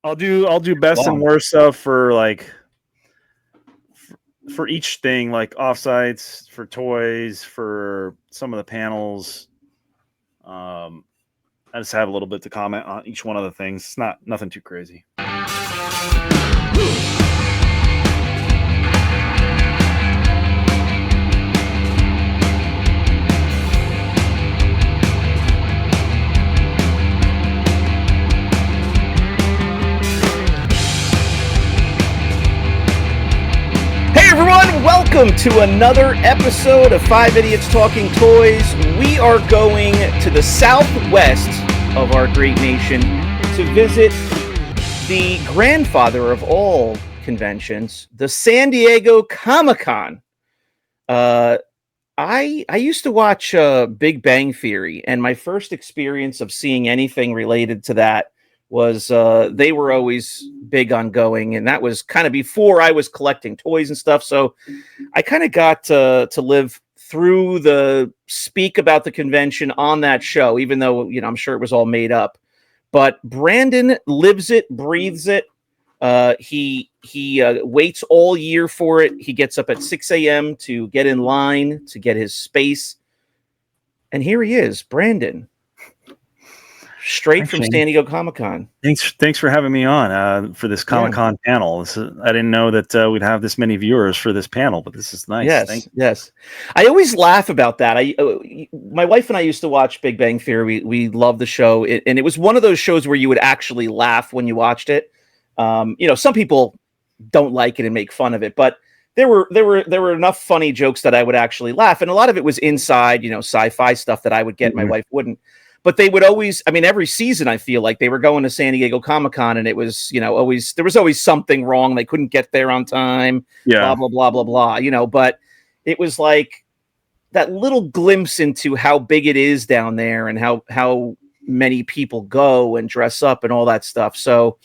I'll do best and worst stuff for like for each thing, like offsites, for toys, for some of the panels. I just have a little bit to comment on each one of the things. It's nothing too crazy. Welcome to another episode of 5 Idiots Talking Toys. We are going to the southwest of our great nation to visit the grandfather of all conventions, the San Diego Comic-Con. I used to watch Big Bang Theory, and my first experience of seeing anything related to that was they were always big on going, and that was kind of before I was collecting toys and stuff. So I kind of got to live through the speak about the convention on that show, even though, I'm sure it was all made up. But Brandon lives it, breathes it. He waits all year for it. He gets up at 6 a.m. to get in line to get his space. And here he is, Brandon. Straight from San Diego Comic-Con. Thanks for having me on for this Comic-Con panel. I didn't know that we'd have this many viewers for this panel, but this is nice. Yes. I always laugh about that. My wife and I used to watch Big Bang Theory. We love the show, and it was one of those shows where you would actually laugh when you watched it. Some people don't like it and make fun of it, but there were enough funny jokes that I would actually laugh, and a lot of it was inside, sci-fi stuff that I would get. Mm-hmm. My wife wouldn't. But they would always, every season I feel like they were going to San Diego Comic-Con, and it was, there was always something wrong. They couldn't get there on time, blah, blah, blah, blah, blah, but it was like that little glimpse into how big it is down there and how many people go and dress up and all that stuff. So,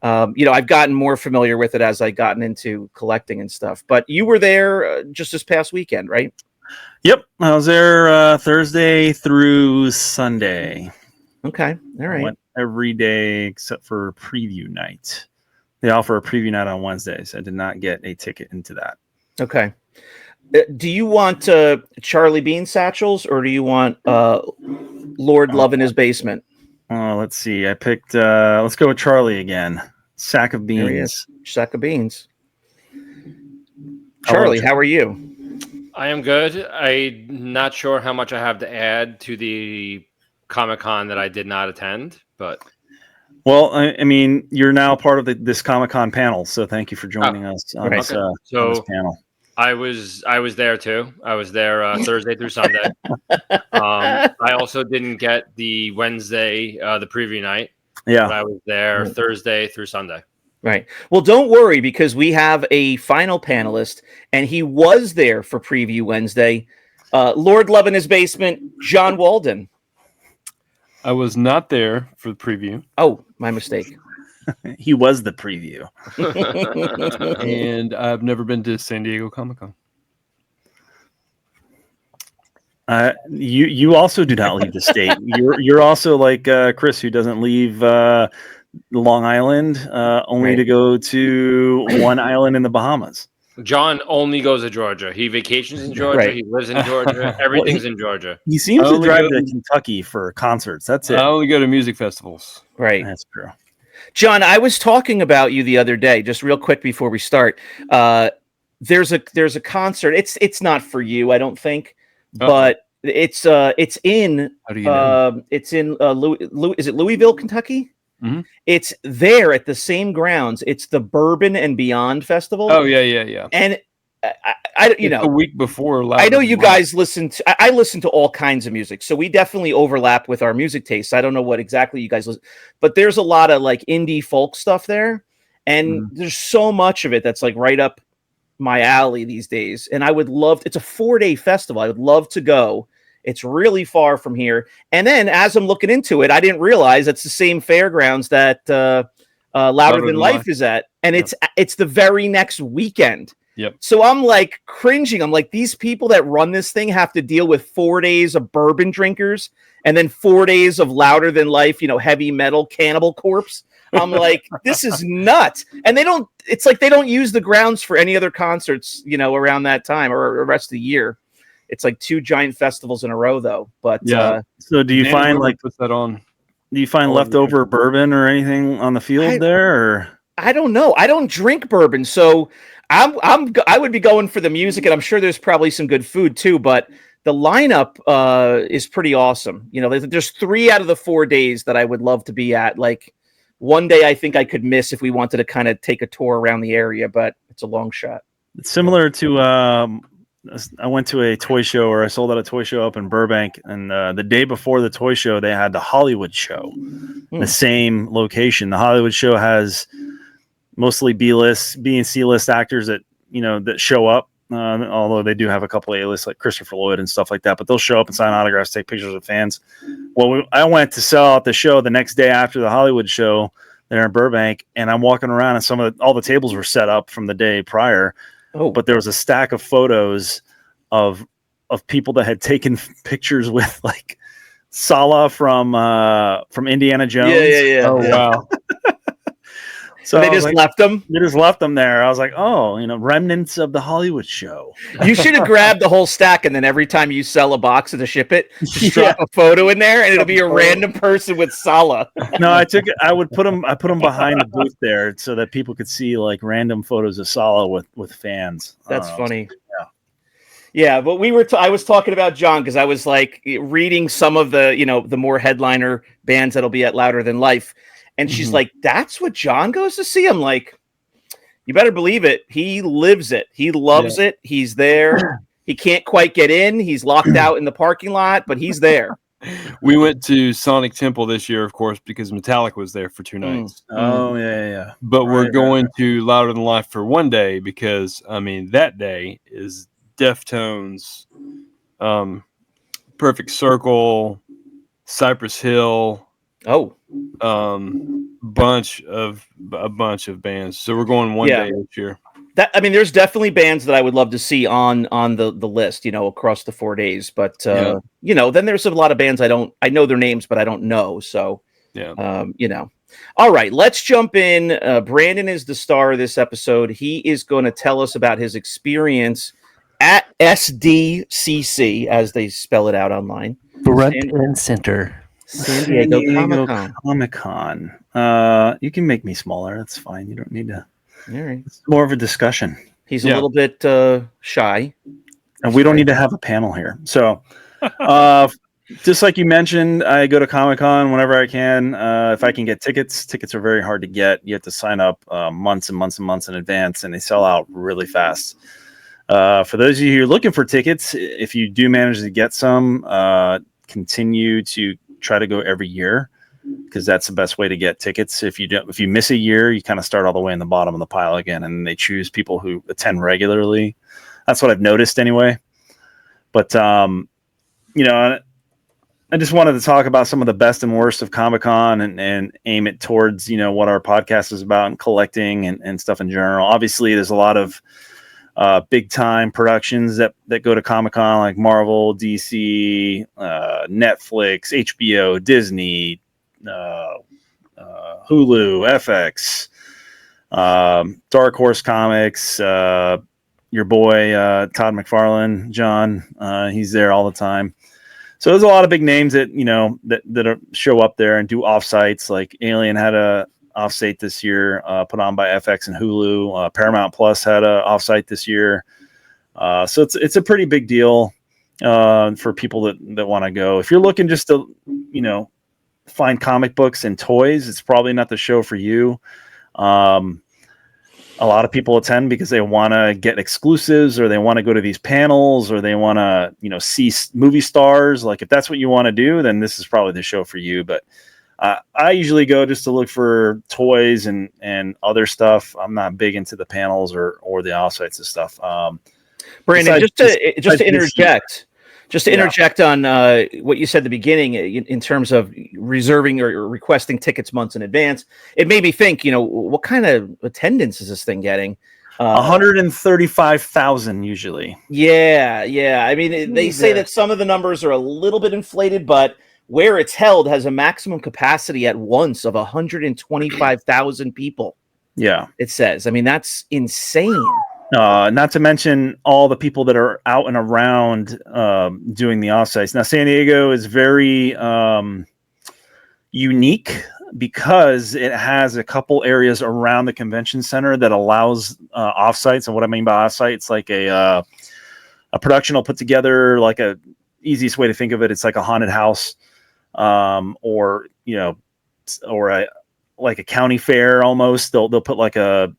I've gotten more familiar with it as I've gotten into collecting and stuff. But you were there just this past weekend, right? Yep, I was there Thursday through Sunday. Okay, all right. I went every day except for preview night. They offer a preview night on Wednesdays. I did not get a ticket into that. Okay. Do you want Charlie Bean satchels, or do you want Lord Love in his basement? Let's see. I picked. Let's go with Charlie again. Sack of beans. Sack of beans. Charlie, how are you? I am good. I'm not sure how much I have to add to the Comic-Con that I did not attend, but... Well, you're now part of this Comic-Con panel, so thank you for joining us on this panel. I was there too. I was there Thursday through Sunday. I also didn't get the Wednesday, the preview night. Yeah. But I was there Thursday through Sunday. Right. Well, don't worry, because we have a final panelist, and he was there for Preview Wednesday. Lord Love in his basement, John Walden. I was not there for the preview. Oh, my mistake. He was the preview. And I've never been to San Diego Comic-Con. You also do not leave the state. You're also like Chris, who doesn't leave Long Island, only to go to one island in the Bahamas. John only goes to Georgia. He vacations in Georgia. Right. He lives in Georgia. Everything's in Georgia. He seems to drive to Kentucky for concerts. That's it. I only go to music festivals. Right. That's true. John, I was talking about you the other day, just real quick before we start. There's a concert. It's not for you, I don't think, but it's in is it Louisville, Kentucky? Mm-hmm. It's there at the same grounds. It's the Bourbon and Beyond Festival. Oh yeah. And I a week before. I know you guys listen to. I listen to all kinds of music, so we definitely overlap with our music tastes. I don't know what exactly you guys listen, but there's a lot of like indie folk stuff there, and there's so much of it that's like right up my alley these days. And I would love. It's a 4-day festival. I would love to go. It's really far from here. And then as I'm looking into it, I didn't realize it's the same fairgrounds that Louder Than Life is at. And it's the very next weekend. Yep. So I'm like cringing. I'm like, these people that run this thing have to deal with 4 days of bourbon drinkers and then 4 days of Louder Than Life, heavy metal Cannibal Corpse. I'm like, this is nuts. And it's like they don't use the grounds for any other concerts, around that time or the rest of the year. It's like 2 giant festivals in a row, though. But so do you Danny find Miller puts that on? Do you find leftover bourbon or anything on the field there? Or I don't know. I don't drink bourbon, so I would be going for the music, and I'm sure there's probably some good food too. But the lineup is pretty awesome. There's 3 out of the 4 days that I would love to be at. Like one day, I think I could miss if we wanted to kind of take a tour around the area, but it's a long shot. It's similar to I went to a toy show, or I sold at a toy show up in Burbank, and the day before the toy show, they had the Hollywood show, the same location. The Hollywood show has mostly B-list, B and C-list actors that that show up. Although they do have a couple of A-lists like Christopher Lloyd and stuff like that, but they'll show up and sign autographs, take pictures with fans. Well, I went to sell out the show the next day after the Hollywood show there in Burbank, and I'm walking around, and all the tables were set up from the day prior. Oh, but there was a stack of photos of people that had taken pictures with like Sala from Indiana Jones. Yeah. Oh wow. So they just left them. They just left them there. I was like, oh, remnants of the Hollywood show. You should have grabbed the whole stack, and then every time you sell a box to ship it, just drop a photo in there, and it'll be a random person with Sala. No, I put them behind the booth there so that people could see like random photos of Sala with fans. That's funny. Yeah, but I was talking about John because I was like reading some of the the more headliner bands that'll be at Louder Than Life. And she's like, that's what John goes to see? I'm like, you better believe it. He lives it. He loves it. He's there. He can't quite get in. He's locked out in the parking lot, but he's there. We went to Sonic Temple this year, of course, because Metallica was there for 2 nights. Oh, yeah. But we're going to Louder Than Life for 1 day because, that day is Deftones, Perfect Circle, Cypress Hill. Oh, a bunch of bands. So we're going 1 day this year. There's definitely bands that I would love to see on the list, across the 4 days. But then there's a lot of bands I know their names, but I don't know. So All right, let's jump in. Brandon is the star of this episode. He is going to tell us about his experience at SDCC, as they spell it out online. Front and center. San Diego Comic-Con. You can make me smaller. That's fine. You don't need to. All right. It's more of a discussion. He's a little bit shy. And we don't need to have a panel here. So, just like you mentioned, I go to Comic-Con whenever I can. If I can get tickets, tickets are very hard to get. You have to sign up months and months and months in advance, and they sell out really fast. For those of you who are looking for tickets, if you do manage to get some, continue to try to go every year, because that's the best way to get tickets. If you miss a year, you kind of start all the way in the bottom of the pile again, and they choose people who attend regularly. That's what I've noticed anyway. But I just wanted to talk about some of the best and worst of Comic-Con and aim it towards what our podcast is about, and collecting and stuff in general. Obviously, there's a lot of big time productions that go to Comic-Con, like Marvel, DC, Netflix, HBO, Disney, Hulu, FX, Dark Horse Comics, your boy Todd McFarlane, John, he's there all the time. So there's a lot of big names that that show up there and do offsites. Like Alien had a offsite this year, put on by FX and Hulu. Paramount Plus had a offsite this year. So it's a pretty big deal for people that want to go. If you're looking just to find comic books and toys, it's probably not the show for you. A lot of people attend because they want to get exclusives, or they want to go to these panels, or they want to see movie stars. Like, if that's what you want to do, then this is probably the show for you. But I usually go just to look for toys and other stuff. I'm not big into the panels or the offsites and stuff. Brandon, just to interject on what you said at the beginning in terms of reserving or requesting tickets months in advance, it made me think, what kind of attendance is this thing getting? 135,000 usually. Yeah. I mean, they say that some of the numbers are a little bit inflated, but where it's held has a maximum capacity at once of 125,000 people. Yeah. It says. I mean, that's insane. Not to mention all the people that are out and around doing the offsites. Now, San Diego is very unique because it has a couple areas around the convention center that allows offsites. And what I mean by offsites, like a production will put together, like a easiest way to think of it, it's like a haunted house, or like a county fair almost. They'll put like a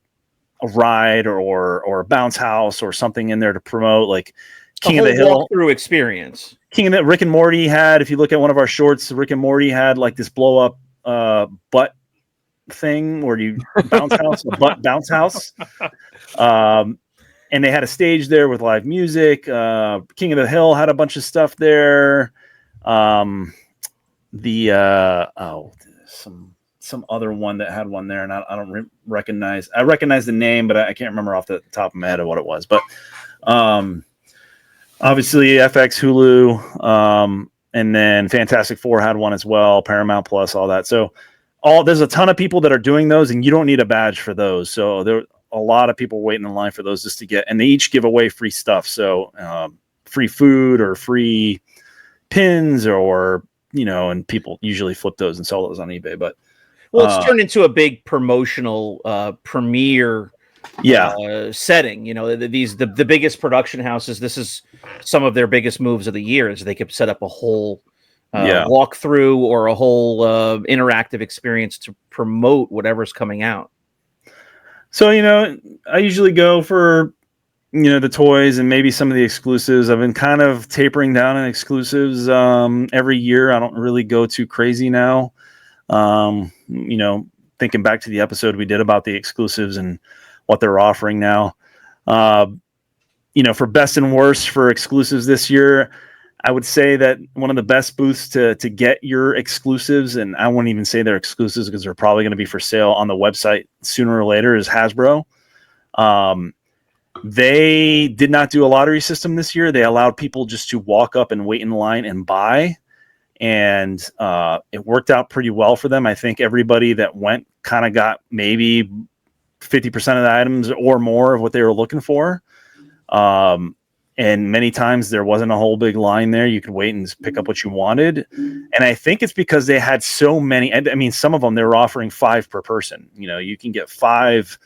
ride or a bounce house or something in there to promote, like King of the Hill walkthrough experience. Rick and Morty had, if you look at one of our shorts, Rick and Morty had like this blow up butt thing where you bounce house, a butt bounce house. And they had a stage there with live music. King of the Hill had a bunch of stuff there. Some other one that had one there, and I don't recognize. I recognize the name, but I can't remember off the top of my head of what it was. But obviously FX, Hulu, and then Fantastic Four had one as well, Paramount Plus, all that. So there's a ton of people that are doing those, and you don't need a badge for those. So there are a lot of people waiting in line for those just to get, and they each give away free stuff. So free food or free pins, or and people usually flip those and sell those on eBay. But it's turned into a big promotional premiere setting. The biggest production houses, this is some of their biggest moves of the year, is they could set up a whole walkthrough or a whole interactive experience to promote whatever's coming out. So, I usually go for, the toys and maybe some of the exclusives. I've been kind of tapering down on exclusives every year. I don't really go too crazy now. Thinking back to the episode we did about the exclusives and what they're offering now, for best and worst for exclusives this year, I would say that one of the best booths to get your exclusives, and I wouldn't even say they're exclusives because they're probably going to be for sale on the website sooner or later, is Hasbro. They did not do a lottery system this year. They allowed people just to walk up and wait in line and buy. And it worked out pretty well for them. I think everybody that went kind of got maybe 50% of the items or more of what they were looking for. And many times there wasn't a whole big line there. You could wait and pick up what you wanted. And I think it's because they had so many. I mean, some of them, they were offering 5 per person. You can get 5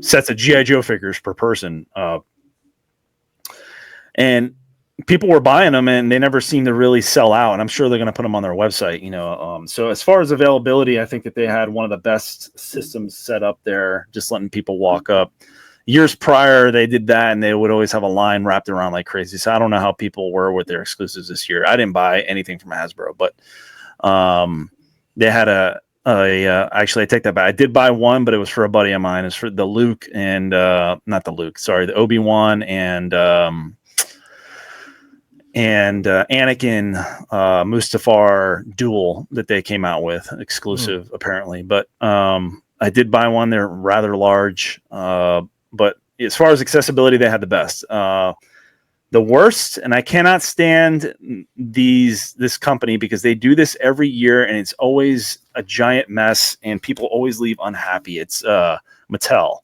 sets of G.I. Joe figures per person. And people were buying them, and they never seemed to really sell out. And I'm sure they're going to put them on their website, So as far as availability, I think that they had one of the best systems set up there, just letting people walk up. Years prior, they did that, and they would always have a line wrapped around like crazy. So I don't know how people were with their exclusives this year. I didn't buy anything from Hasbro, but they had actually, I take that back. I did buy one, but it was for a buddy of mine. It's for the Luke and the Obi-Wan and Anakin Mustafar duel that they came out with, exclusive apparently. But I did buy one. They're rather large, but as far as accessibility, they had the best. The worst, and I cannot stand this company because they do this every year, and it's always a giant mess, and people always leave unhappy. It's Mattel.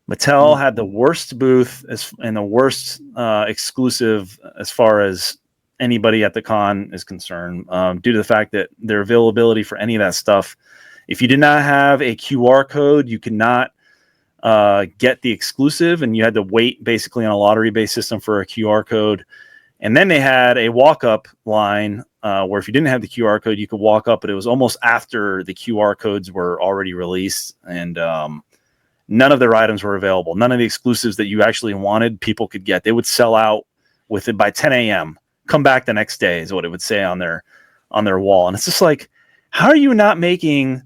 Mattel had the worst booth and the worst exclusive as far as anybody at the con is concerned, due to the fact that their availability for any of that stuff, if you did not have a QR code, you could not get the exclusive, and you had to wait basically on a lottery-based system for a QR code. And then they had a walk-up line where if you didn't have the QR code, you could walk up, but it was almost after the QR codes were already released, and none of their items were available. None of the exclusives that you actually wanted, people could get. They would sell out with it by 10 a.m. Come back the next day is what it would say on their wall. And it's just like, how are you not making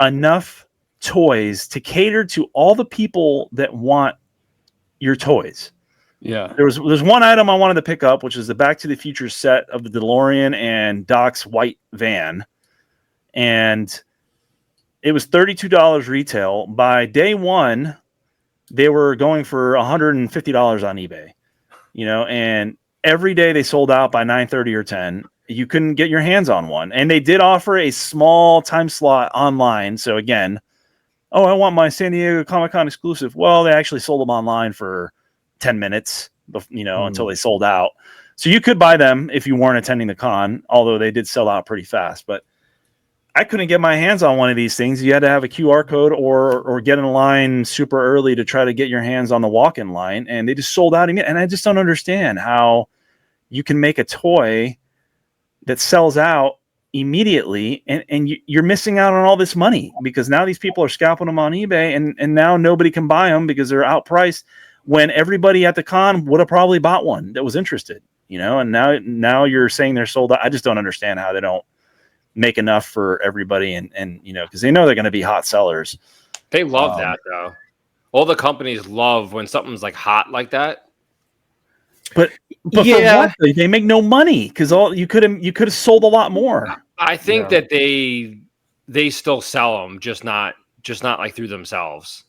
enough toys to cater to all the people that want your toys? Yeah. There's one item I wanted to pick up, which is the Back to the Future set of the DeLorean and Doc's white van. And it was $32 retail. By day one, they were going for $150 on eBay, and every day they sold out by 9:30 or 10. you couldn't get your hands on one. And they did offer a small time slot online. So again, oh, I want my San Diego Comic-Con exclusive. Well, they actually sold them online for 10 minutes, until they sold out. So you could buy them if you weren't attending the con, although they did sell out pretty fast. But I couldn't get my hands on one of these things. You had to have a QR code or get in line super early to try to get your hands on the walk-in line. And they just sold out. And I just don't understand how you can make a toy that sells out immediately and you're missing out on all this money, because now these people are scalping them on eBay and now nobody can buy them because they're outpriced, when everybody at the con would have probably bought one that was interested, and now you're saying they're sold out. I just don't understand how they don't make enough for everybody and because they know they're going to be hot sellers. They love that though. All the companies love when something's like hot like that. But yeah, for what? They make no money because you could have sold a lot more. I think that they still sell them, just not like through themselves.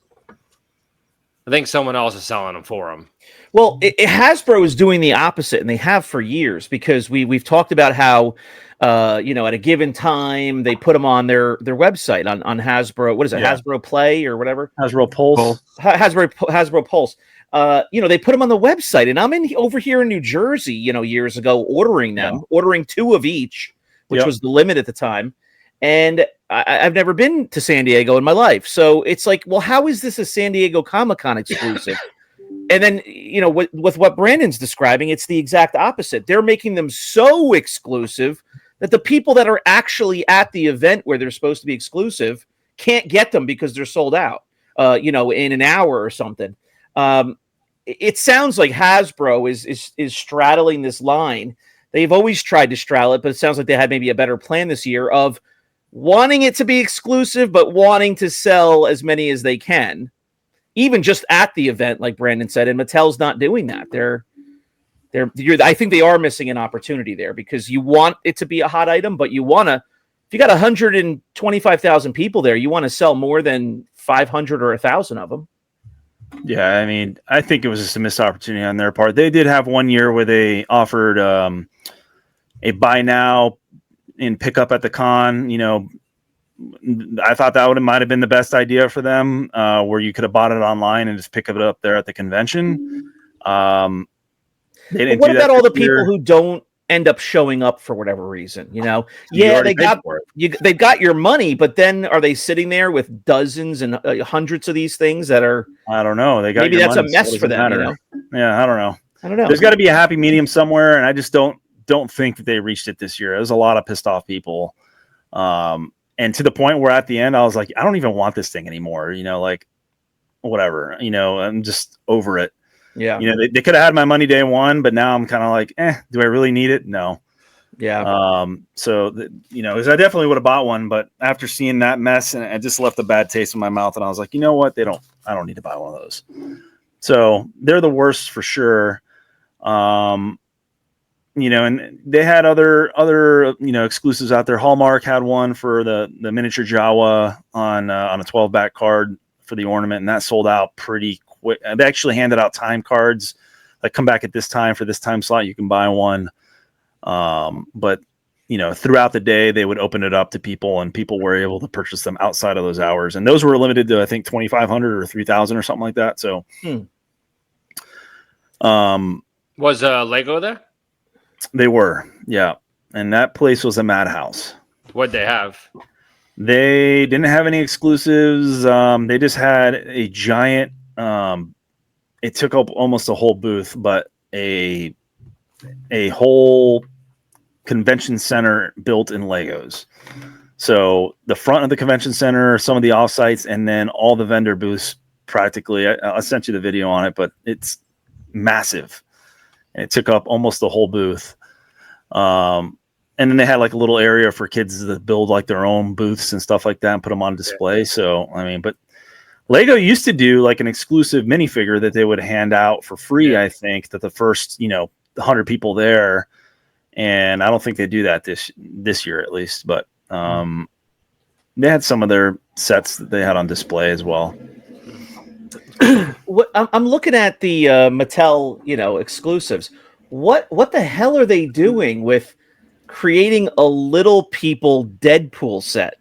I think someone else is selling them for them. Well, Hasbro is doing the opposite, and they have for years, because we've talked about how at a given time they put them on their website on Hasbro. What is it? Yeah. Hasbro Play or whatever. Hasbro Pulse. Hasbro Pulse. They put them on the website, and I'm over here in New Jersey, years ago, ordering them, ordering 2 of each, which was the limit at the time. And I've never been to San Diego in my life. So it's like, well, how is this a San Diego Comic-Con exclusive? And then, with what Brandon's describing, it's the exact opposite. They're making them so exclusive that the people that are actually at the event where they're supposed to be exclusive can't get them because they're sold out, in an hour or something. It sounds like Hasbro is straddling this line. They've always tried to straddle it, but it sounds like they had maybe a better plan this year of wanting it to be exclusive, but wanting to sell as many as they can, even just at the event, like Brandon said. And Mattel's not doing that. I think they are missing an opportunity there, because you want it to be a hot item, but if you got 125,000 people there, you want to sell more than 500 or 1,000 of them. Yeah, I mean, I think it was just a missed opportunity on their part. They did have one year where they offered a buy now and pick up at the con. I thought that might have been the best idea for them, where you could have bought it online and just pick it up there at the convention. They didn't. What about all the people who don't end up showing up for whatever reason? They've got your money, but then are they sitting there with dozens and hundreds of these things that are? I don't know. Maybe that's a mess for them. Yeah, I don't know. There's got to be a happy medium somewhere, and I just don't think that they reached it this year. There's a lot of pissed off people, and to the point where at the end I was like, I don't even want this thing anymore. Whatever. I'm just over it. Yeah. They could have had my money day one, but now I'm kind of like, do I really need it? No. Yeah. So I definitely would have bought one, but after seeing that mess, and it just left a bad taste in my mouth, and I was like, you know what? I don't need to buy one of those. So they're the worst for sure. And they had other exclusives out there. Hallmark had one for the miniature Jawa on a 12-back card for the ornament, and that sold out pretty quick. They actually handed out time cards like, come back at this time for this time slot, you can buy one. But throughout the day they would open it up to people, and people were able to purchase them outside of those hours, and those were limited to I think 2,500 or 3,000 or something like that. So was Lego there? They were, yeah. And that place was a madhouse. What'd they have? They didn't have any exclusives. They just had a giant, it took up almost a whole booth, but a whole convention center built in Legos. So the front of the convention center, some of the offsites, and then all the vendor booths practically. I sent you the video on it, but it's massive. And it took up almost the whole booth. And then they had like a little area for kids to build like their own booths and stuff like that and put them on display. So, I mean, but Lego used to do like an exclusive minifigure that they would hand out for free. I think that the first, 100 people there, and I don't think they do that this year at least, but they had some of their sets that they had on display as well. I'm looking at the Mattel, exclusives. What the hell are they doing with creating a Little People Deadpool set.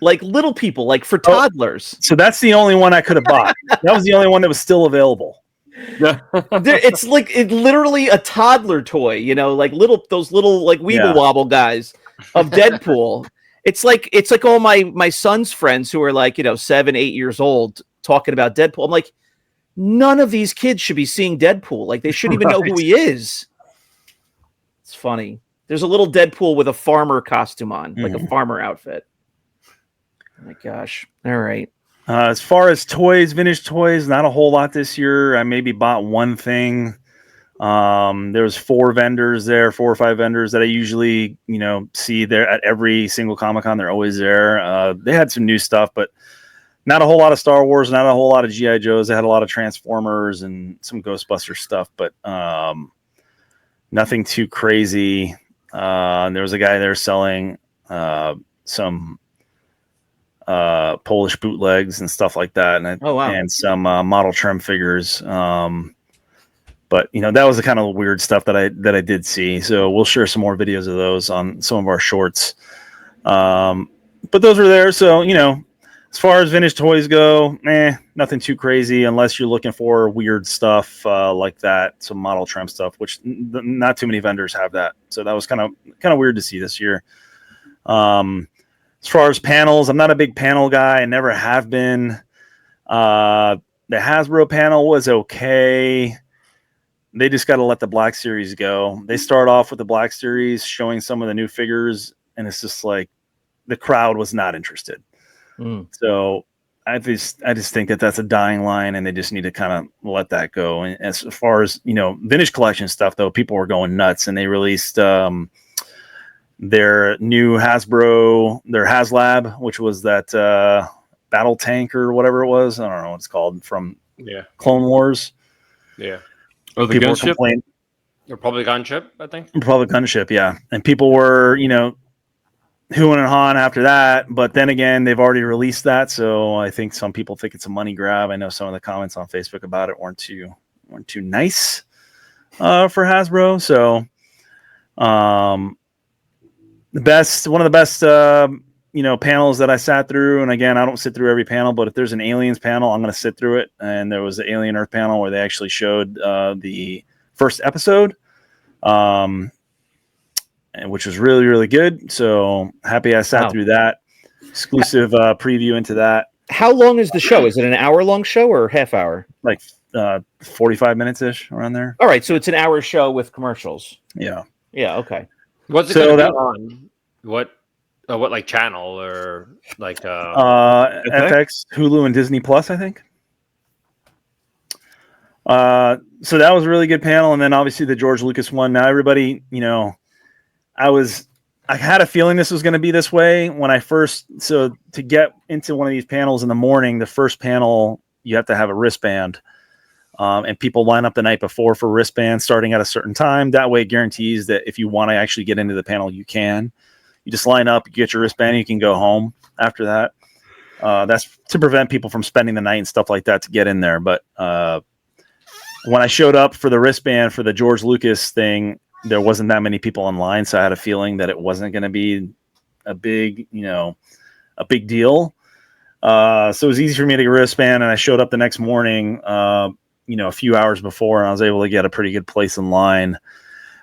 Like Little People, like for toddlers. So that's the only one I could have bought. That was the only one that was still available. It's like literally a toddler toy, you know, like those little like Weeble Wobble guys of Deadpool. It's like all my son's friends who are like, you know, 7, 8 years old talking about Deadpool. I'm like, none of these kids should be seeing Deadpool. Like they shouldn't even know who he is. It's funny. There's a little Deadpool with a farmer costume on, like a farmer outfit. Oh my gosh. All right. As far as toys, vintage toys, not a whole lot this year. I maybe bought one thing. There was 4 vendors there, 4 or 5 vendors that I usually, you know, see there at every single Comic-Con. They're always there. They had some new stuff, but not a whole lot of Star Wars, not a whole lot of G.I. Joes. They had a lot of Transformers and some Ghostbuster stuff, but nothing too crazy. There was a guy there selling some Polish bootlegs and stuff like that, and some model trim figures. But you know, that was the kind of weird stuff that I did see. So we'll share some more videos of those on some of our shorts. But those were there. So you know, as far as vintage toys go, nothing too crazy unless you're looking for weird stuff like that, some model trim stuff, which not too many vendors have that. So that was kind of weird to see this year. As far as panels, I'm not a big panel guy. I never have been. The Hasbro panel was okay. They just got to let the Black Series go. They start off with the Black Series showing some of the new figures, and it's just like the crowd was not interested. So I just think that that's a dying line, and they just need to kind of let that go. And as far as, you know, vintage collection stuff, though, people were going nuts, and they released their new Hasbro, their HasLab, which was that battle tank or whatever it was. I don't know what it's called, from Clone Wars. Yeah. Oh, the People gunship? Republic gunship, I think. Republic gunship, yeah. And people were, you know, hooing and hawing after that. But then again, they've already released that. So I think some people think it's a money grab. I know some of the comments on Facebook about it weren't too nice for Hasbro. So one of the best you know, panels that I sat through, and again, I don't sit through every panel, but if there's an Aliens panel, I'm going to sit through it. And there was the Alien Earth panel where they actually showed the first episode, which was really, really good. So happy I sat through that. Exclusive preview into that. How long is the show? Is it an hour-long show or half hour? Like 45 minutes-ish, around there. All right, so it's an hour show with commercials. Yeah. Yeah, okay. What's it So going to that- be on? What like channel or like FX, Hulu, and Disney Plus, I think. So that was a really good panel, and then obviously the George Lucas one. Now everybody, you know, I had a feeling this was going to be this way when I first. So to get into one of these panels in the morning, the first panel you have to have a wristband, and people line up the night before for wristbands starting at a certain time. That way, it guarantees that if you want to actually get into the panel, you can. You just line up, you get your wristband, and you can go home after that. That's to prevent people from spending the night and stuff like that to get in there. But when I showed up for the wristband for the George Lucas thing, there wasn't that many people online, so I had a feeling that it wasn't going to be a big deal. So it was easy for me to get a wristband, and I showed up the next morning, a few hours before, and I was able to get a pretty good place in line.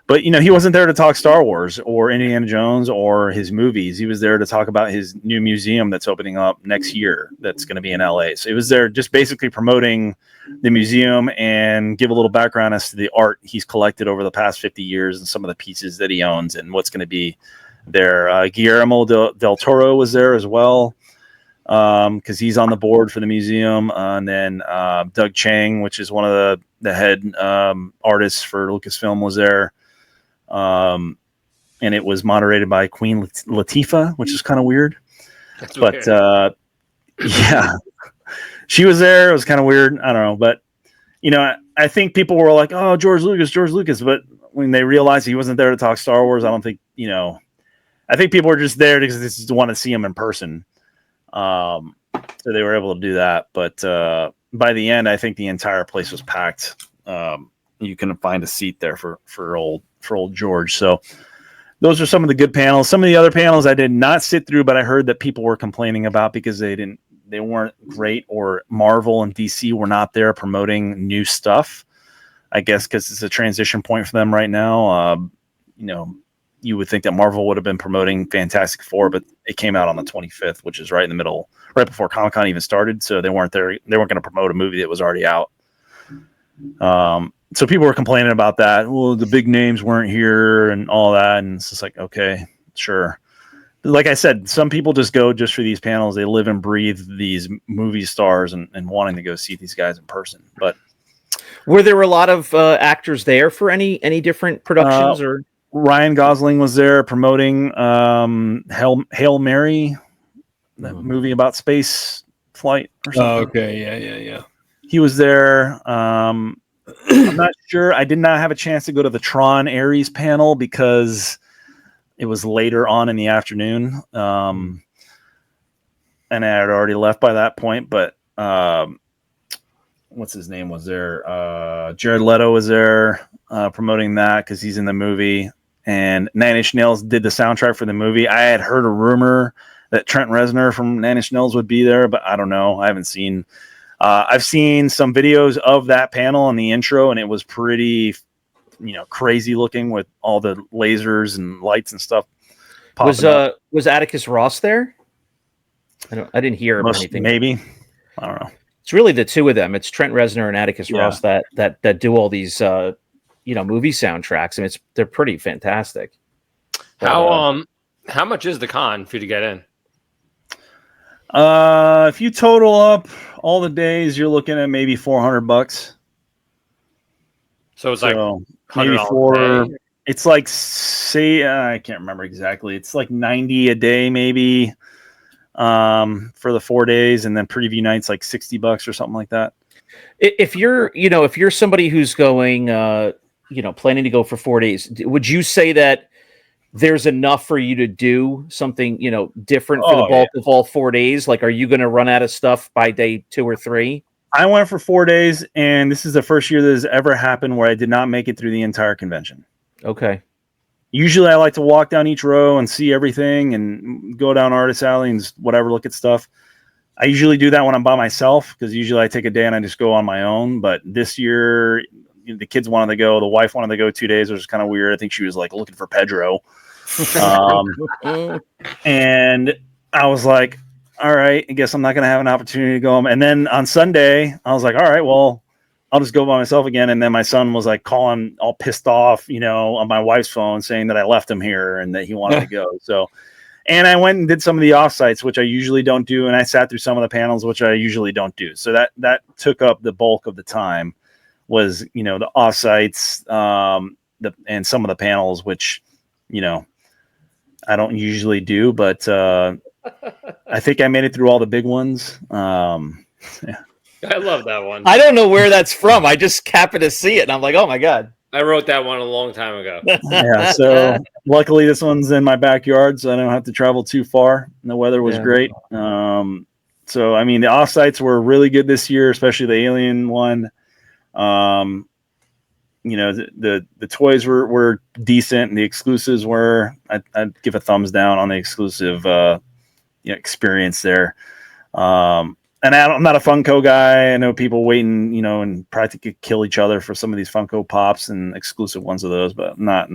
But, you know, he wasn't there to talk Star Wars or Indiana Jones or his movies. He was there to talk about his new museum that's opening up next year that's going to be in LA. So he was there just basically promoting the museum and give a little background as to the art he's collected over the past 50 years and some of the pieces that he owns and what's going to be there. Guillermo del Toro was there as well, because he's on the board for the museum. And then Doug Chang, which is one of the head artists for Lucasfilm, was there. And it was moderated by Queen Latifah, which is kind of weird. That's but weird. Yeah, she was there. It was kind of weird. I don't know, but you know, I think people were like, "Oh, George Lucas," but when they realized he wasn't there to talk Star Wars, I don't think, you know, I think people were just there because they just want to see him in person. So they were able to do that. But by the end, I think the entire place was packed. You couldn't find a seat there for old George. So those are some of the good panels. Some of the other panels I did not sit through, but I heard that people were complaining about because they weren't great, or Marvel and DC were not there promoting new stuff. I guess because it's a transition point for them right now. You would think that Marvel would have been promoting Fantastic Four, but it came out on the 25th, which is right in the middle, right before Comic-Con even started. So they weren't there. They weren't going to promote a movie that was already out. So people were complaining about that. Well, the big names weren't here and all that. And it's just like, okay, sure. Like I said, some people just go just for these panels. They live and breathe these movie stars and wanting to go see these guys in person. But were there a lot of actors there for any different productions? Or Ryan Gosling was there promoting Hail Mary, that movie about space flight or something. Oh, okay, yeah. He was there. I'm not sure. I did not have a chance to go to the Tron Ares panel because it was later on in the afternoon. And I had already left by that point, but what's his name was there? Jared Leto was there promoting that because he's in the movie. And Nine Inch Nails did the soundtrack for the movie. I had heard a rumor that Trent Reznor from Nine Inch Nails would be there, but I don't know. I haven't seen. I've seen some videos of that panel in the intro, and it was pretty, crazy looking with all the lasers and lights and stuff. Was Atticus Ross there? I didn't hear anything. Maybe, I don't know. It's really the two of them. It's Trent Reznor and Atticus Ross that do all these movie soundtracks. I mean, they're pretty fantastic. How much is the con for you to get in? If you total up all the days, you're looking at maybe $400. So it's like maybe it's like, say, I can't remember exactly. It's like $90 a day, maybe, for the 4 days, and then preview nights like $60 or something like that. If you're somebody who's going, planning to go for 4 days, would you say that there's enough for you to do something, different for the bulk of all 4 days? Like, are you going to run out of stuff by day 2 or 3? I went for 4 days, and this is the first year that has ever happened where I did not make it through the entire convention. Okay. Usually I like to walk down each row and see everything and go down Artist Alley and whatever, look at stuff. I usually do that when I'm by myself because usually I take a day and I just go on my own. But this year, the kids wanted to go. The wife wanted to go 2 days, which was kind of weird. I think she was like looking for Pedro. And I was like, all right, I guess I'm not going to have an opportunity to go. And then on Sunday, I was like, all right, well, I'll just go by myself again. And then my son was like calling all pissed off, on my wife's phone saying that I left him here and that he wanted to go. So, and I went and did some of the offsites, which I usually don't do. And I sat through some of the panels, which I usually don't do. So that took up the bulk of the time was, the offsites, and some of the panels, which, I don't usually do, but I think I made it through all the big ones. Yeah. I love that one. I don't know where that's from. I just happened to see it, and I'm like, oh my god. I wrote that one a long time ago. Yeah, so luckily this one's in my backyard, so I don't have to travel too far. And the weather was great. So I mean, the offsites were really good this year, especially the Alien one. The toys were decent, and the exclusives were. I'd give a thumbs down on the exclusive experience there. And I'm not a Funko guy. I know people waiting, and practically kill each other for some of these Funko Pops and exclusive ones of those, but not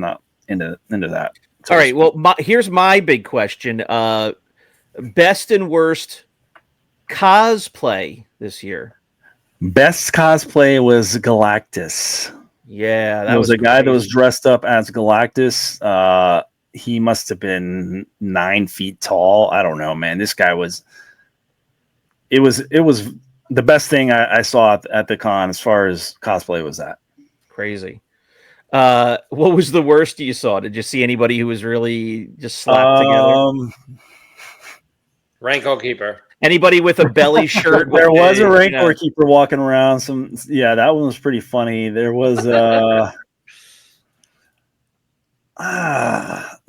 into that. All right. Well, here's my big question: best and worst cosplay this year. Best cosplay was Galactus. Yeah, that was a guy that was dressed up as Galactus. He must have been 9 feet tall. I don't know, man. This guy was. It was the best thing I saw at the con as far as cosplay was that. Crazy. What was the worst you saw? Did you see anybody who was really just slapped together? Rancor Keeper. Anybody with a belly shirt? There was a Rancor Keeper walking around. That one was pretty funny. There was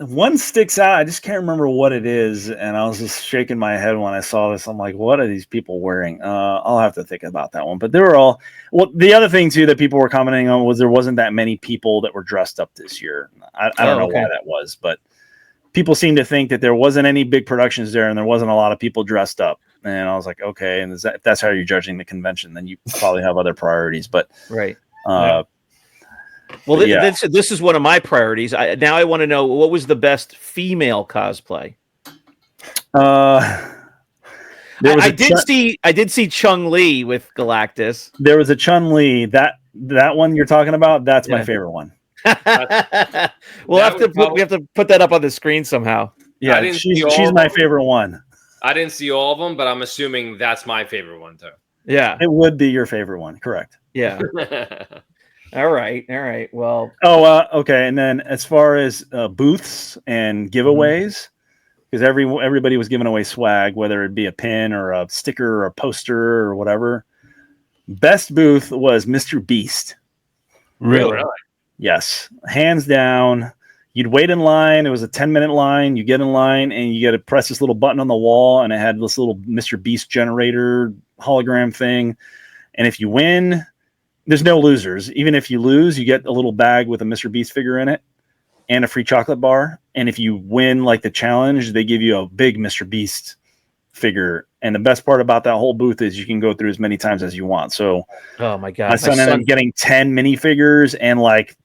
one sticks out. I just can't remember what it is, and I was just shaking my head when I saw this. I'm like, what are these people wearing? I'll have to think about that one. But they were all well. The other thing too that people were commenting on was there wasn't that many people that were dressed up this year. I don't know why that was, but people seem to think that there wasn't any big productions there, and there wasn't a lot of people dressed up. And I was like, okay, and if that's how you're judging the convention, then you probably have other priorities. But right. Well, this is one of my priorities. Now I want to know, what was the best female cosplay? I did see Chung-Li with Galactus. There was a Chun-Li. That one you're talking about, that's my favorite one. We have to put that up on the screen somehow. Yeah, she's my favorite one. I didn't see all of them, but I'm assuming that's my favorite one too. Yeah, it would be your favorite one, correct? Yeah. All right. Well. Okay. And then as far as booths and giveaways, because everybody was giving away swag, whether it be a pin or a sticker or a poster or whatever. Best booth was Mr. Beast. Really? Yes, hands down. You'd wait in line. It was a 10-minute line. You get in line and you got to press this little button on the wall, and it had this little Mr. Beast generator hologram thing. And if you win, there's no losers. Even if you lose, you get a little bag with a Mr. Beast figure in it and a free chocolate bar. And if you win like the challenge, they give you a big Mr. Beast figure. And the best part about that whole booth is you can go through as many times as you want. So, oh my God, my son ended up getting 10 minifigures and like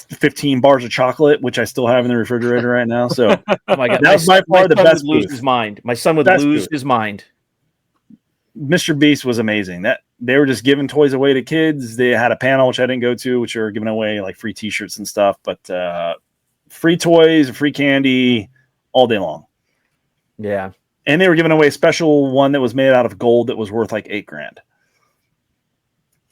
15 bars of chocolate, which I still have in the refrigerator right now. So, oh my God, that was by far the best. Lose his mind. My son would lose his mind. Mr. Beast was amazing. That they were just giving toys away to kids. They had a panel which I didn't go to, which were giving away like free T-shirts and stuff. But free toys, free candy, all day long. Yeah, and they were giving away a special one that was made out of gold that was worth like $8,000.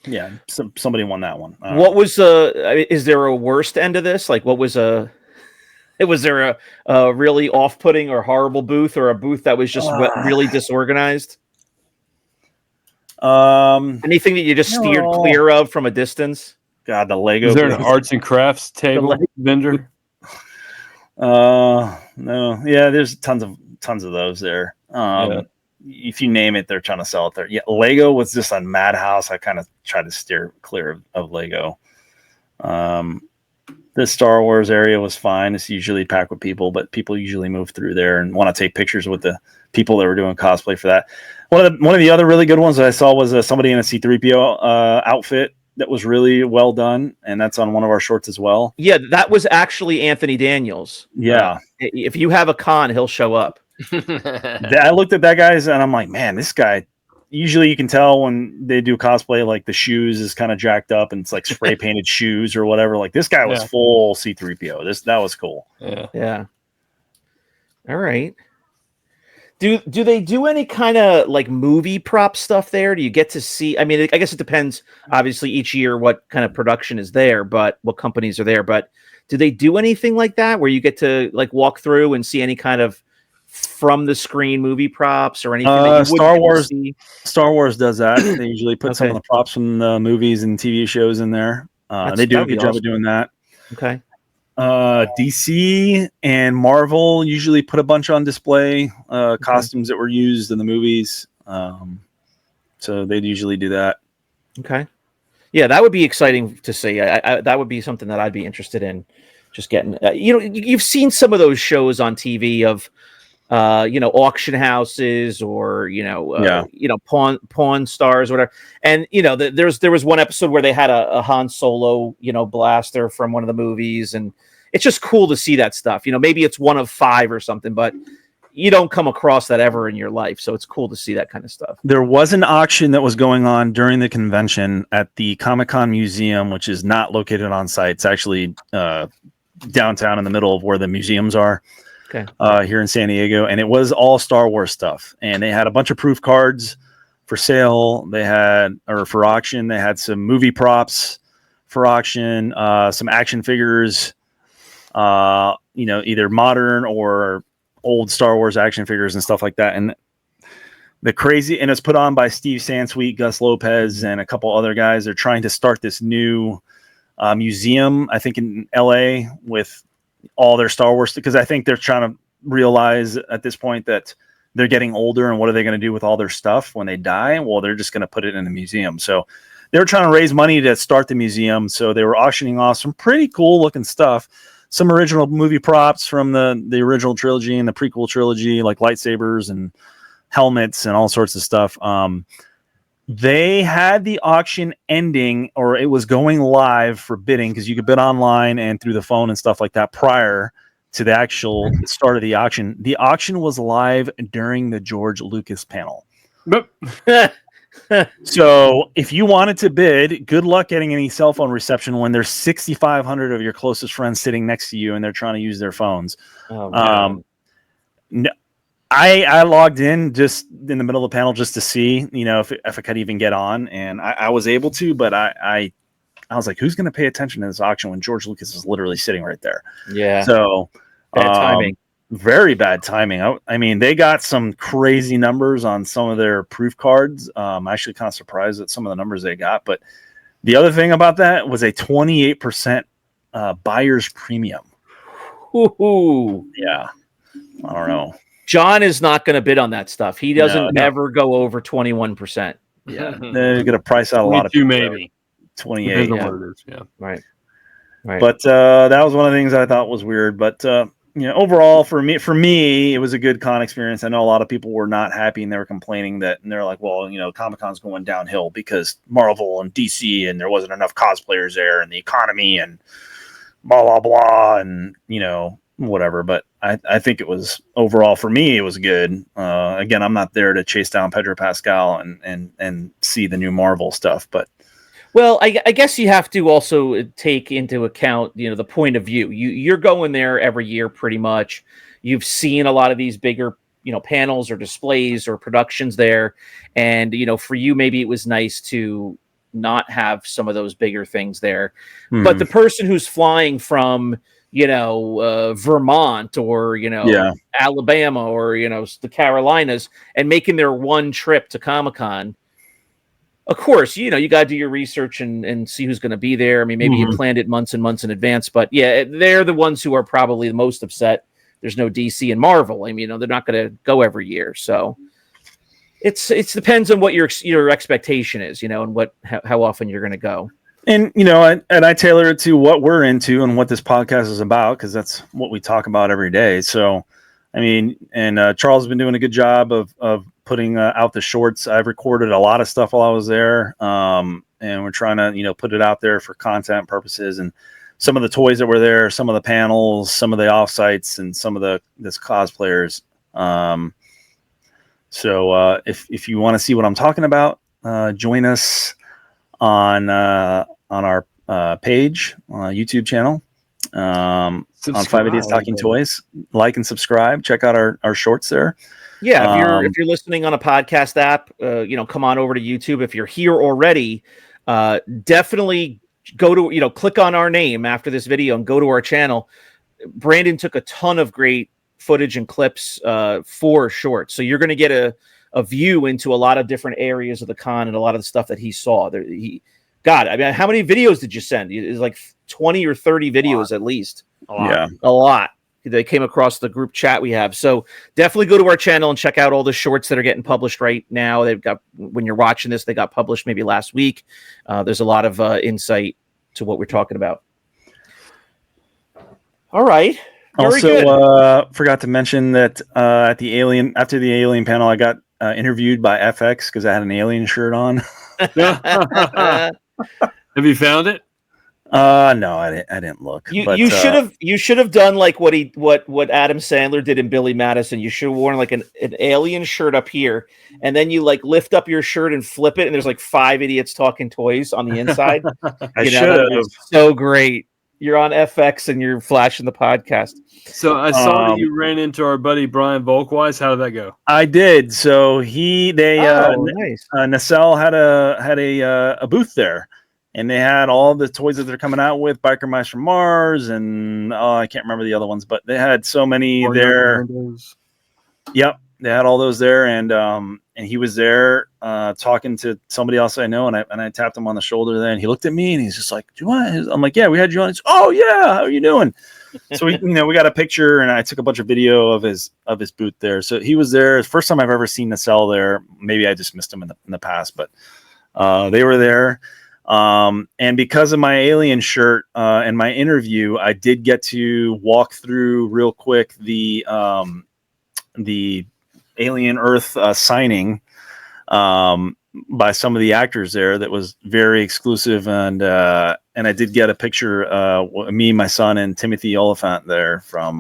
Yeah, somebody won that one. What was is there a worst end of this? Like, what was was there a really off-putting or horrible booth, or a booth that was just really disorganized? Anything that you just steered clear of from a distance? God, the Lego. Is there an arts and crafts table vendor? No. Yeah, there's tons of those there. If you name it, they're trying to sell it there. Yeah, Lego was just on Madhouse. I kind of try to steer clear of Lego. The Star Wars area was fine. It's usually packed with people, but people usually move through there and want to take pictures with the people that were doing cosplay for that. One of the other really good ones that I saw was somebody in a C-3PO outfit that was really well done, and that's on one of our shorts as well. Yeah, that was actually Anthony Daniels. Yeah. If you have a con, he'll show up. I looked at that guy's and I'm like, man, this guy, usually you can tell when they do cosplay, like the shoes is kind of jacked up and it's like spray painted shoes or whatever. Like this guy was full C-3PO. That was cool. Yeah. All right. Do they do any kind of like movie prop stuff there? Do you get to see? I mean, I guess it depends, obviously, each year what kind of production is there, but what companies are there. But do they do anything like that where you get to like walk through and see any kind of from the screen movie props or anything? That you Star Wars does that. They usually put some of the props from the movies and TV shows in there. They do a good job of doing that. Okay. DC and Marvel usually put a bunch on display, costumes that were used in the movies. So they'd usually do that. Okay. Yeah, that would be exciting to see. That would be something that I'd be interested in just getting. You've seen some of those shows on TV of, auction houses or, pawn stars or whatever. And, there was one episode where they had a Han Solo, blaster from one of the movies. And it's just cool to see that stuff. Maybe it's one of 5 or something, but you don't come across that ever in your life. So it's cool to see that kind of stuff. There was an auction that was going on during the convention at the Comic-Con Museum, which is not located on site. It's actually downtown in the middle of where the museums are. Okay. Here in San Diego, and it was all Star Wars stuff. And they had a bunch of proof cards for sale. For auction. They had some movie props for auction, some action figures, either modern or old Star Wars action figures and stuff like that. And it's put on by Steve Sansweet, Gus Lopez, and a couple other guys. They're trying to start this new museum, I think in LA, with all their Star Wars, because I think they're trying to realize at this point that they're getting older, and what are they going to do with all their stuff when they die? Well, they're just going to put it in a museum. So they were trying to raise money to start the museum. So they were auctioning off some pretty cool looking stuff, some original movie props from the original trilogy and the prequel trilogy, like lightsabers and helmets and all sorts of stuff. They had the auction ending, or it was going live for bidding, because you could bid online and through the phone and stuff like that prior to the actual start of the auction. The auction was live during the George Lucas panel. So if you wanted to bid, good luck getting any cell phone reception when there's 6,500 of your closest friends sitting next to you and they're trying to use their phones. No, I logged in just in the middle of the panel just to see, if I could even get on, and I was able to, but I was like, who's going to pay attention to this auction when George Lucas is literally sitting right there? Yeah. So bad timing. Very bad timing. I mean, they got some crazy numbers on some of their proof cards. I'm actually kind of surprised at some of the numbers they got. But the other thing about that was a 28% buyer's premium. Ooh. Yeah. I don't know. John is not going to bid on that stuff. He doesn't ever go over 21%. Yeah. They're going to price out a lot of people. Maybe 28. Yeah. What it is. Yeah. Right. But that was one of the things I thought was weird. But overall, for me, it was a good con experience. I know a lot of people were not happy, and they were complaining and they're like, well, Comic-Con's going downhill because Marvel and DC, and there wasn't enough cosplayers there, and the economy, and blah blah blah, and whatever. But I think it was, overall for me, it was good. Again, I'm not there to chase down Pedro Pascal and see the new Marvel stuff, but. Well, I guess you have to also take into account, the point of view. You're going there every year pretty much. You've seen a lot of these bigger, panels or displays or productions there. And, for you, maybe it was nice to not have some of those bigger things there. Mm-hmm. But the person who's flying from, Vermont or, Alabama or, the Carolinas and making their one trip to Comic-Con, of course, you got to do your research and see who's going to be there. I mean, maybe you planned it months and months in advance, but yeah, they're the ones who are probably the most upset. There's no DC and Marvel. I mean, they're not going to go every year. So it depends on what your expectation is, and how often you're going to go. And, I tailor it to what we're into and what this podcast is about, because that's what we talk about every day. So, I mean, and Charles has been doing a good job of putting out the shorts. I've recorded a lot of stuff while I was there, and we're trying to put it out there for content purposes, and some of the toys that were there, some of the panels, some of the offsites, and some of this cosplayers. So if you want to see what I'm talking about, join us on our page YouTube channel. On 5 Idiots Talking Toys. Like and subscribe. Check out our shorts there. Yeah, if you're listening on a podcast app, come on over to YouTube. If you're here already, definitely go to click on our name after this video and go to our channel. Brandon took a ton of great footage and clips for shorts, so you're going to get a view into a lot of different areas of the con and a lot of the stuff that he saw. God, I mean, how many videos did you send? It's like 20 or 30 videos at least. Yeah, a lot. They came across the group chat we have. So definitely go to our channel and check out all the shorts that are getting published right now. They've got, when you're watching this, they got published maybe last week. There's a lot of insight to what we're talking about. All right. Also, forgot to mention that after the Alien panel, I got interviewed by FX because I had an Alien shirt on. Have you found it? No, I didn't look. You should have done like what Adam Sandler did in Billy Madison. You should have worn like an Alien shirt up here, and then you like lift up your shirt and flip it, and there's like 5 Idiots Talking Toys on the inside. I should have. So great. You're on FX and you're flashing the podcast. So I saw that you ran into our buddy Brian Volkweiss. How did that go? I did. So nice. Nacelle had a booth there, and they had all the toys that they're coming out with, Biker Mice from Mars, and I can't remember the other ones, but they had so many there. Yep, they had all those there, and he was there talking to somebody else I know, and I tapped him on the shoulder there, and he looked at me, and he's just like, "Do you want?" I'm like, "Yeah, we had you on." He's, "Oh yeah, how are you doing?" So we got a picture, and I took a bunch of video of his booth there. So he was there. First time I've ever seen the cell there. Maybe I just missed him in the past, but they were there. And because of my alien shirt and my interview, I did get to walk through real quick the Alien Earth signing by some of the actors there. That was very exclusive, and I did get a picture me, my son, and Timothy Oliphant there from.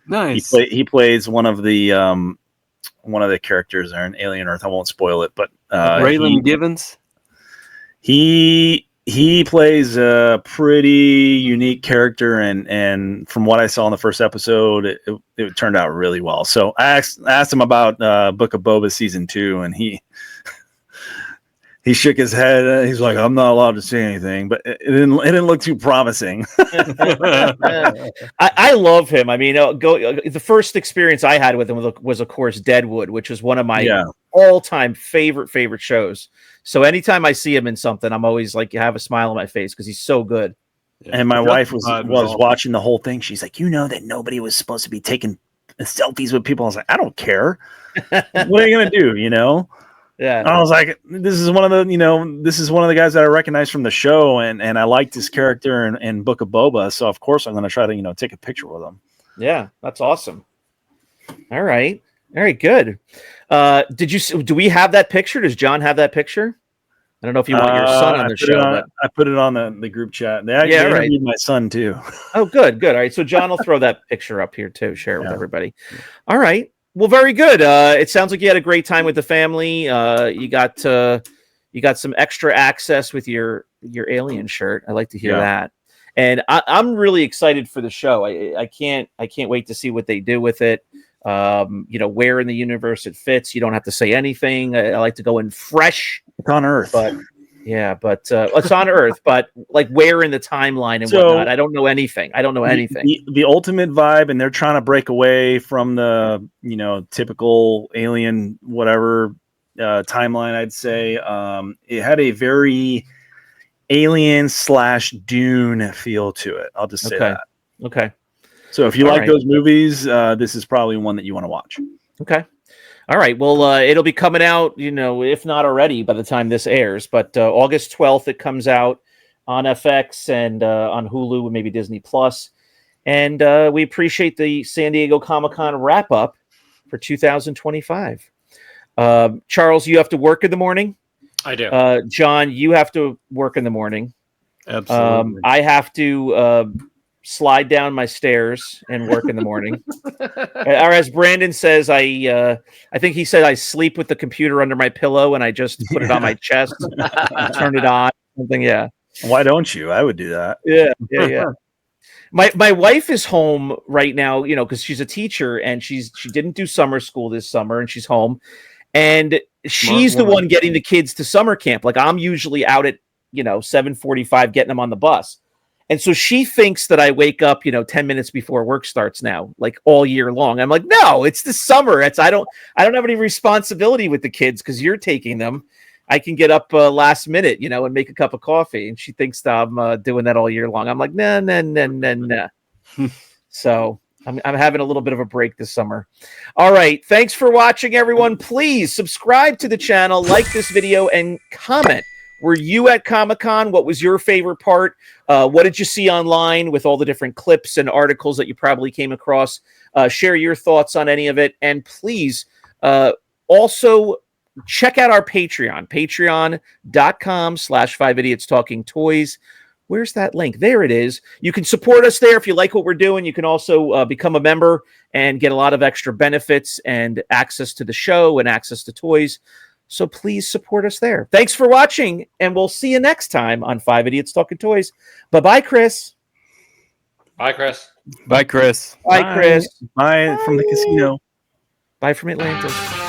Nice. He plays one of the characters there in Alien Earth. I won't spoil it, but Raylan Givens. He plays a pretty unique character, and from what I saw in the first episode, it turned out really well. So I asked him about Book of Boba season 2, and he shook his head. He's like, "I'm not allowed to say anything," but it didn't look too promising. I love him. I mean, the first experience I had with him was of course Deadwood, which is one of my all-time favorite shows. So anytime I see him in something, I'm always like, you have a smile on my face because he's so good. And my wife was watching the whole thing. She's like, that nobody was supposed to be taking selfies with people. I was like, I don't care. What are you gonna do? Yeah. I was like, this is one of the guys that I recognize from the show, and I liked his character in Book of Boba, so of course I'm gonna try to take a picture with him. Yeah, that's awesome. All right, very good. Do we have that picture? Does John have that picture? I don't know if you want your son on the show. I put it on the group chat. They interviewed my son too. Oh, good. All right, so John will throw that picture up here too. Share it with everybody. All right. Well, very good. It sounds like you had a great time with the family. You got some extra access with your alien shirt. I like to hear that. And I'm really excited for the show. I can't wait to see what they do with it. Where in the universe it fits. You don't have to say anything. I like to go in fresh. It's on Earth. But it's on Earth, but like where in the timeline and whatnot. I don't know anything. The ultimate vibe, and they're trying to break away from the typical alien whatever timeline. I'd say it had a very alien / Dune feel to it. I'll just say that. Okay. So if you like those movies, this is probably one that you want to watch. Okay. All right. Well, it'll be coming out, if not already by the time this airs, but August 12th, it comes out on FX and on Hulu and maybe Disney Plus. And we appreciate the San Diego Comic-Con wrap up for 2025. Charles, you have to work in the morning. I do. John, you have to work in the morning. Absolutely. I have to slide down my stairs and work in the morning. Or as Brandon says, I think he said I sleep with the computer under my pillow and I just put it on my chest, turn it on, something. Yeah. Why don't you? I would do that. Yeah. My wife is home right now, because she's a teacher and she didn't do summer school this summer and she's home, and she's the one getting the kids to summer camp. Like I'm usually out at 7:45 getting them on the bus. And so she thinks that I wake up, 10 minutes before work starts now, like all year long. I'm like, no, it's the summer. I don't have any responsibility with the kids because you're taking them. I can get up last minute, and make a cup of coffee. And she thinks that I'm doing that all year long. I'm like, nah. So I'm having a little bit of a break this summer. All right. Thanks for watching, everyone. Please subscribe to the channel, like this video, and comment. Were you at Comic-Con? What was your favorite part? What did you see online with all the different clips and articles that you probably came across? Share your thoughts on any of it. And please also check out our Patreon, patreon.com/5idiotstalkingtoys. Where's that link? There it is. You can support us there if you like what we're doing. You can also become a member and get a lot of extra benefits and access to the show and access to toys. So please support us there. Thanks for watching, and we'll see you next time on 5 Idiots Talking Toys. Bye-bye, Chris. Bye, Chris. Bye, Chris. Bye, Chris. Bye from the casino. Bye from Atlantis.